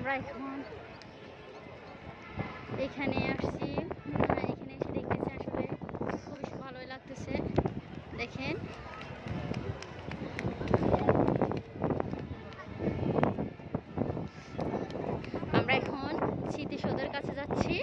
আমরা এখন এখানে আসছি, এখানে এসে দেখতেছি আসলে খুবই ভালোই লাগতেছে। দেখেন আমরা এখন স্মৃতিসৌধের কাছে যাচ্ছি।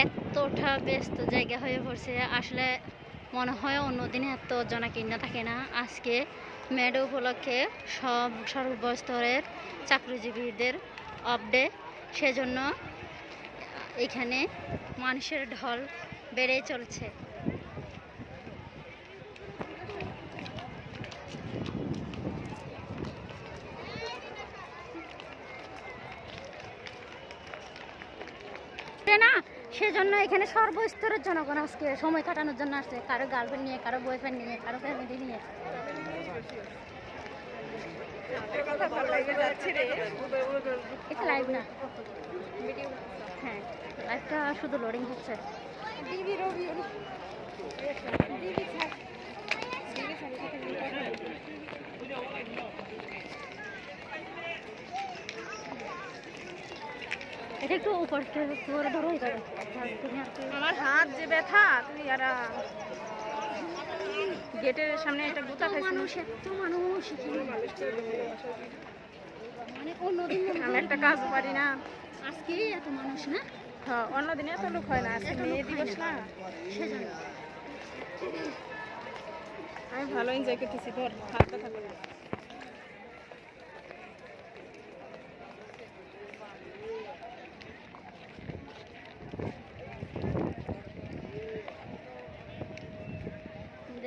এতটা ব্যস্ত জায়গা হয়ে পড়ছে, আসলে মনে হয় অন্যদিনে এত জনাকীর্ণ থাকে না। আজকে মে ডে উপলক্ষে সব সর্বস্তরের চাকরিজীবীদের অফ ডে, সেজন্য এখানে মানুষের ঢল বেড়েই চলছে। না, সেজন্য এখানে সর্বস্তরের জনগণ আজকে সময় কাটানোর জন্য আসছে, কারো গার্লফ্রেন্ড নিয়ে, কারো বয়ফ্রেন্ড নিয়ে, কারো ফ্যামিলি নিয়ে। এটা লাইভ না, হ্যাঁ লাইভটা শুধু লোডিং হচ্ছে। এটা একটু উপর ধরে ধরো, আমার হাত যে ব্যথা, তুমি আর গেটের সামনে একটা গুতা খাইছি। মানুষ এত মানুষ, মানে অন্যদিন আমি একটা কাজ পারি না, আজকে এত মানুষ না। হ্যাঁ, অন্যদিনে এত লোক হয় না, আজকে মেয়ে দিবস না, সেজন্য আমি ভালো এনজয় করতেছি। ধর হাত ব্যথা করে।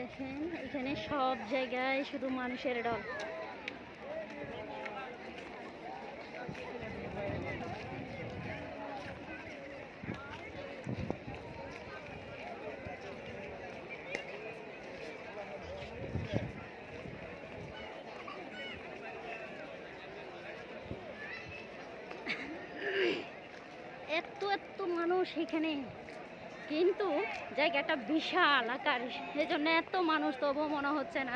দেখেন এখানে সব জায়গায় শুধু মানুষের ঢল। এত এত মানুষ এখানে, কিন্তু জায়গাটা বিশাল আকার, সেজন্য এত মানুষ তবুও মনে হচ্ছে না,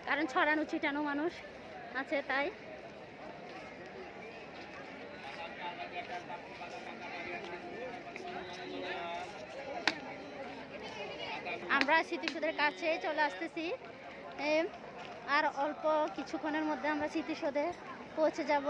কারণ ছড়ানো ছিটানো মানুষ আছে তাই। আমরা স্মৃতিসৌধের কাছে চলে আসতেছি, আর অল্প কিছুক্ষণের মধ্যে আমরা স্মৃতিসৌধে পৌঁছে যাব।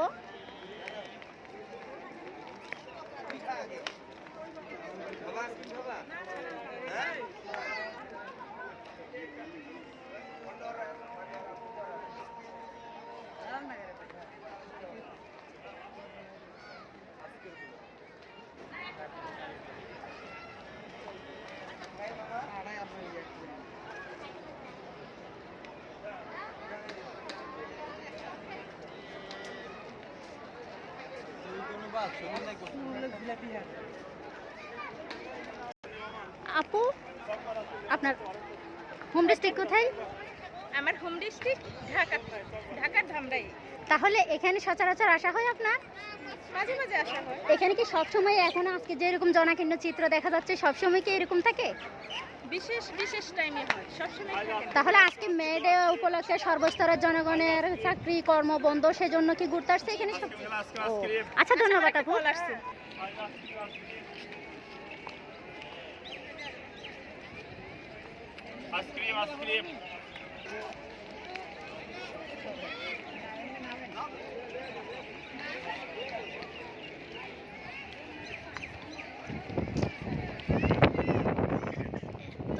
আপু, আপনার হোম ডিস্ট্রিক্ট কোথায়? আমার হোম ডিস্ট্রিক্ট ঢাকা, ঢাকার ধামরাই। তাহলে এখানে সচরাচর আসা হয় আপনার? মাঝে মাঝে আসা হয়। এখানে কি সবসময়, এখন আজকে যেরকম জনাকীর্ণ চিত্র দেখা যাচ্ছে, সবসময় কি এরকম থাকে? বিশেষ বিশেষ টাইমে হয়, সবসময় থাকে না। তাহলে আজকে মে ডে উপলক্ষে সর্বস্তরের জনগণের চাকরি কর্ম বন্ধ, সেজন্য কি ঘুরতে আসছে এখানে সব? ও, আচ্ছা ধন্যবাদ আপু। কল আসছে। আইসক্রিম আইসক্রিম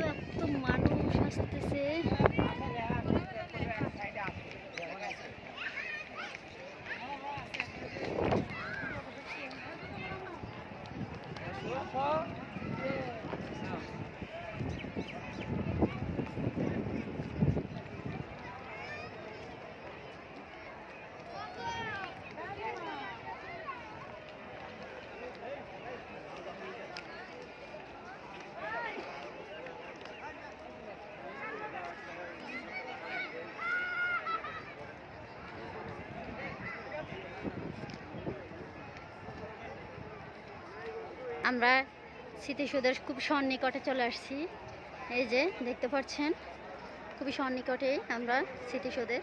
এত মানুষ আসতেছে। আমরা স্মৃতিসৌধের খুব সন্নিকটে চলে আসছি। এই যে দেখতে পাচ্ছেন, খুবই সন্নিকটেই আমরা স্মৃতিসৌধের।